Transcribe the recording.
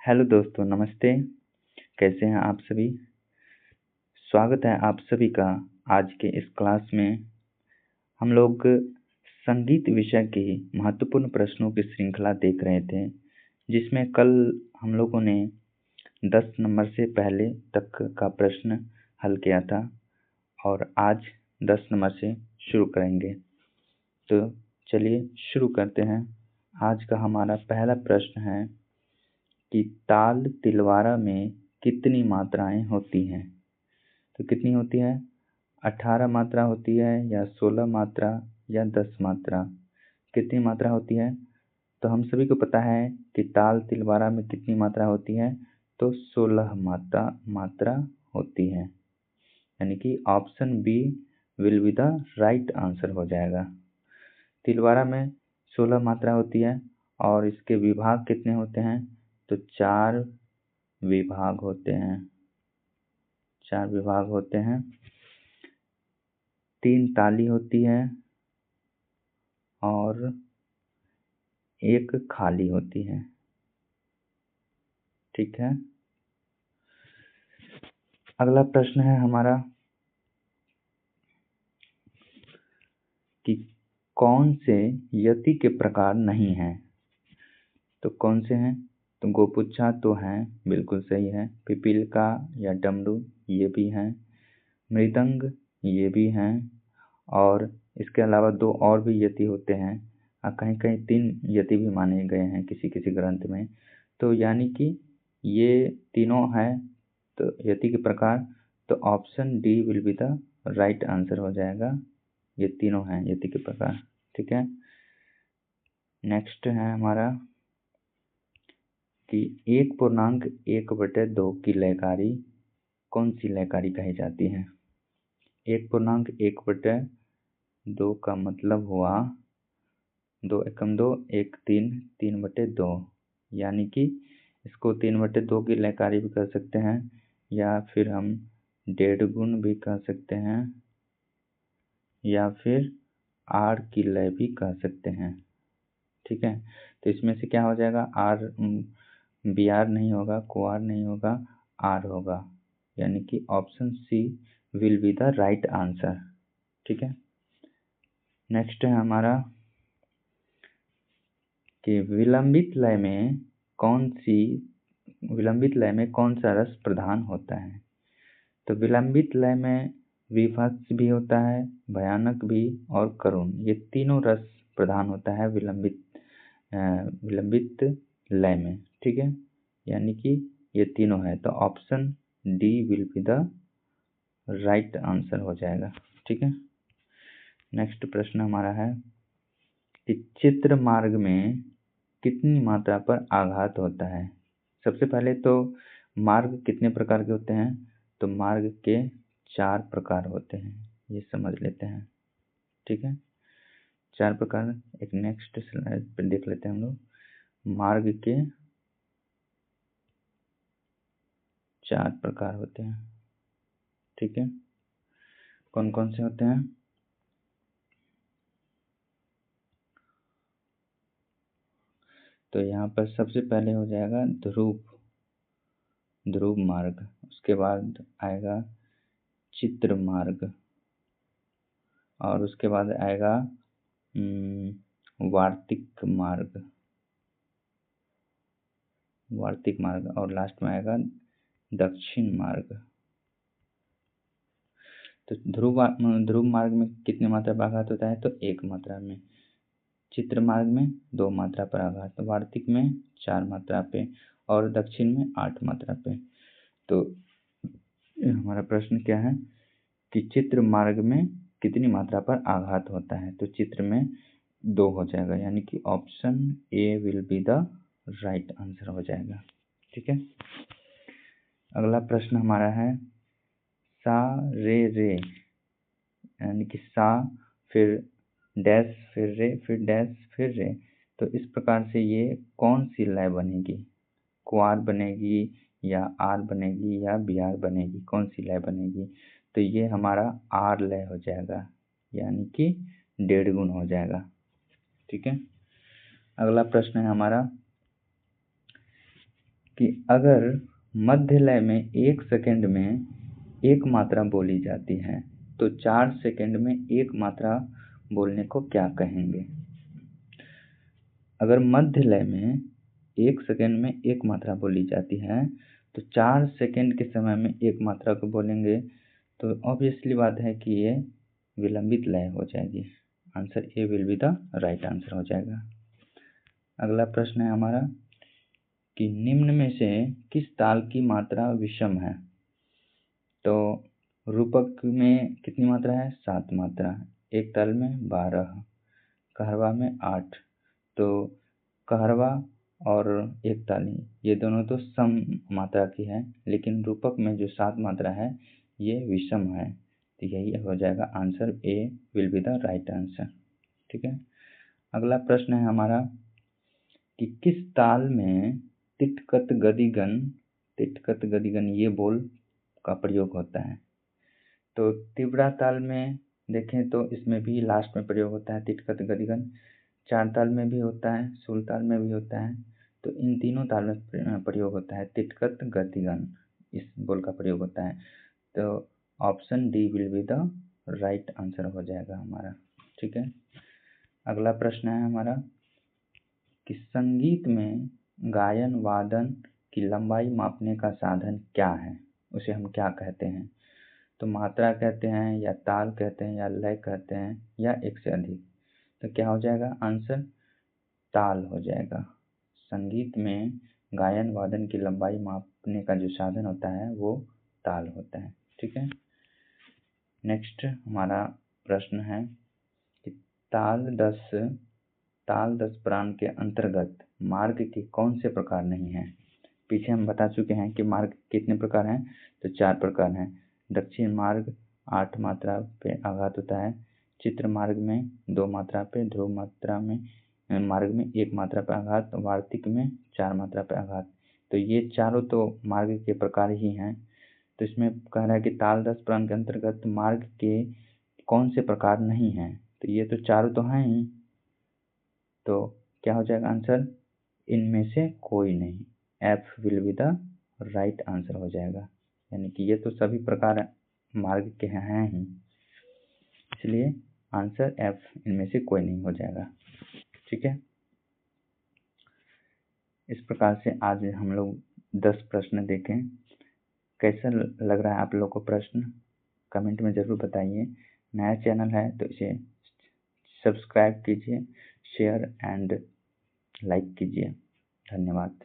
Hello दोस्तों, नमस्ते। कैसे हैं आप सभी? स्वागत है आप सभी का आज के इस क्लास में। हम लोग संगीत विषय के महत्वपूर्ण प्रश्नों की श्रृंखला देख रहे थे, जिसमें कल हम लोगों ने 10 नंबर से पहले तक का प्रश्न हल किया था और आज 10 नंबर से शुरू करेंगे। तो चलिए शुरू करते हैं। आज का हमारा पहला प्रश्न है कि ताल तिलवारा में कितनी मात्राएं होती हैं? तो कितनी होती है? 18 मात्रा होती है या 16 मात्रा या 10 मात्रा? कितनी मात्रा होती है? तो हम सभी को पता है कि ताल तिलवारा में कितनी मात्रा होती है, तो 16 मात्रा होती है, यानी कि option B will be the right answer हो जाएगा। तिलवारा में 16 मात्रा होती है और इसके विभाग कितने होते हैं? तो 4 विभाग होते हैं। 4 विभाग होते हैं। 3 ताली होती है और 1 खाली होती है। ठीक है। अगला प्रश्न है हमारा कि कौन से यति के प्रकार नहीं हैं? तो कौन से हैं? तो गोपुच्छा तो हैं, बिल्कुल सही है। पिपीलिका या डमरू ये भी हैं। मृदंग ये भी हैं। और इसके अलावा 2 और भी यति होते हैं। कहीं कहीं 3 यति भी माने गए हैं किसी किसी ग्रंथ में। तो यानी कि ये तीनों हैं तो यति के प्रकार, तो option D will be the right answer हो जाएगा। ये तीनों हैं यति के प्रकार। ठीक है। नेक्स्ट है हमारा कि 1/1/2 की लयकारी कौन सी लयकारी कही जाती है? 1/1/2 का मतलब हुआ 2 एकम 2 1 3 3/2, यानी कि इसको 3/2 की लयकारी भी कर सकते हैं या फिर हम 1.5 गुण भी कह सकते हैं या फिर आर की लय भी कह सकते हैं। ठीक है। तो इसमें से क्या हो जाएगा? आर बी आर नहीं होगा, क्वार नहीं होगा, आर होगा, यानी कि option C will be the right answer. ठीक है। नेक्स्ट है हमारा कि विलंबित लय में कौन सा रस प्रधान होता है? तो विलंबित लय में विभत्स भी होता है, भयानक भी और करुण, ये तीनों रस प्रधान होता है विलंबित लय में। ठीक है। यानी कि ये तीनों है, तो option D will be the right answer हो जाएगा। ठीक है। नेक्स्ट प्रश्न हमारा है कि चित्र मार्ग में कितनी मात्रा पर आघात होता है? सबसे पहले तो मार्ग कितने प्रकार के होते हैं? तो मार्ग के 4 प्रकार होते हैं, ये समझ लेते हैं। ठीक है। 4 प्रकार। एक नेक्स्ट स्लाइड पर देख लेते हैं हम लोग। मार्ग के 4 प्रकार होते हैं। ठीक है। कौन कौन से होते हैं? तो यहाँ पर सबसे पहले हो जाएगा ध्रुव मार्ग, उसके बाद आएगा चित्र मार्ग और उसके बाद आएगा वार्तिक मार्ग और लास्ट में आएगा दक्षिण मार्ग। तो ध्रुव मार्ग में कितने मात्रा पर आघात होता है? तो 1 मात्रा में। चित्र मार्ग में 2 मात्रा पर आघात, वार्तिक में 4 मात्रा पे और दक्षिण में 8 मात्रा पे। तो हमारा प्रश्न क्या है कि चित्र मार्ग में कितनी मात्रा पर आघात होता है? तो चित्र में 2 हो जाएगा, यानी कि option A will be the right answer हो जाएगा। ठीक है। अगला प्रश्न हमारा है सा रे, यानी कि सा फिर डैश फिर रे फिर डैश फिर रे। तो इस प्रकार से ये कौन सी लय बनेगी? क्वार बनेगी या आर बनेगी या बी आर बनेगी? कौन सी लय बनेगी? तो ये हमारा आर लय हो जाएगा, यानी कि 1.5 गुण हो जाएगा। ठीक है। अगला प्रश्न है हमारा कि अगर मध्य लय में 1 सेकंड में एक मात्रा बोली जाती है तो 4 सेकंड में एक मात्रा बोलने को क्या कहेंगे? अगर मध्य लय में 1 सेकंड में एक मात्रा बोली जाती है तो 4 सेकंड के समय में एक मात्रा को बोलेंगे तो ऑब्वियसली बात है कि ये विलंबित लय हो जाएगी। Answer A will be the right answer हो जाएगा। अगला प्रश्न है हमारा कि निम्न में से किस ताल की मात्रा विषम है? तो रूपक में कितनी मात्रा है? 7 मात्रा। एक ताल में 12, कहरवा में 8। तो कहरवा और एक ताली ये दोनों तो सम मात्रा की है, लेकिन रूपक में जो 7 मात्रा है ये विषम है। तो यही हो जाएगा answer A will be the right answer. ठीक है। अगला प्रश्न है हमारा कि किस ताल में तिटकत गदिगन ये बोल का प्रयोग होता है? तो तिवड़ा ताल में देखें तो इसमें भी लास्ट में प्रयोग होता है तिटकत गदिगन। 4 ताल में भी होता है, सूल ताल में भी होता है। तो इन तीनों ताल में प्रयोग होता है तिटकत गदिगन, इस बोल का प्रयोग होता है। तो option D will be the right answer हो जाएगा हमारा। ठीक है। अगला प्रश्न है हमारा कि संगीत में गायन वादन की लंबाई मापने का साधन क्या है? उसे हम क्या कहते हैं? तो मात्रा कहते हैं या ताल कहते हैं या लय कहते हैं या एक से अधिक? तो क्या हो जाएगा आंसर? ताल हो जाएगा। संगीत में गायन वादन की लंबाई मापने का जो साधन होता है वो ताल होता है। ठीक है। नेक्स्ट हमारा प्रश्न है कि ताल 10 प्राण के अंतर्गत मार्ग के कौन से प्रकार नहीं हैं? पीछे हम बता चुके हैं कि मार्ग कितने प्रकार हैं, तो 4 प्रकार हैं। दक्षिण मार्ग 8 मात्रा पे आघात होता है, चित्र मार्ग में 2 मात्रा पे, ध्रुव मात्रा में मार्ग में 1 मात्रा पे आघात, वार्तिक में 4 मात्रा पे आघात। तो ये चारों तो मार्ग के प्रकार ही हैं। तो इसमें कह रहा है कि ताल 10 प्राण के अंतर्गत मार्ग के कौन से प्रकार नहीं हैं? तो ये तो चारों तो हैं ही, तो क्या हो जाएगा आंसर? इनमें से कोई नहीं। F will be the right answer हो जाएगा। यानी कि ये तो सभी प्रकार मार्ग के हैं ही, इसलिए आंसर एफ, इनमें से कोई नहीं हो जाएगा। ठीक है। इस प्रकार से आज हम लोग 10 प्रश्न देखें। कैसा लग रहा है आप लोग को प्रश्न? कमेंट में ज़रूर बताइए। नया चैनल है तो इसे सब्सक्राइब कीजिए, शेयर एंड लाइक कीजिए। धन्यवाद।